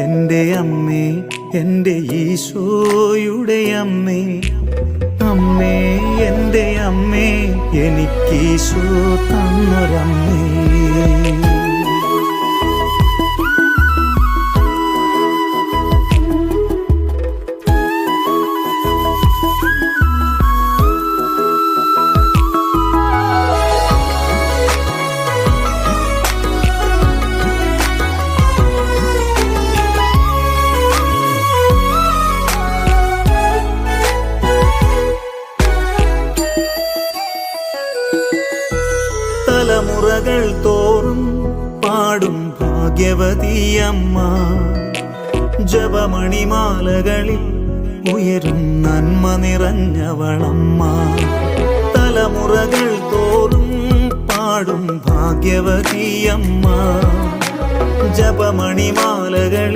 എൻ്റെ അമ്മേ, എൻ്റെ ഈശോയുടെ അമ്മേ, അമ്മേ എൻ്റെ അമ്മേ, എനിക്കീശോ തന്നൊരമ്മേ. തലമുറകൾ തോറും പാടും ഭാഗ്യവതിയമ്മ, ജപമണിമാലകളിൽ ഉയരും നന്മ നിറഞ്ഞവളമ്മ. തലമുറകൾ തോറും പാടും ഭാഗ്യവതിയമ്മ, ജപമണിമാലകളിൽ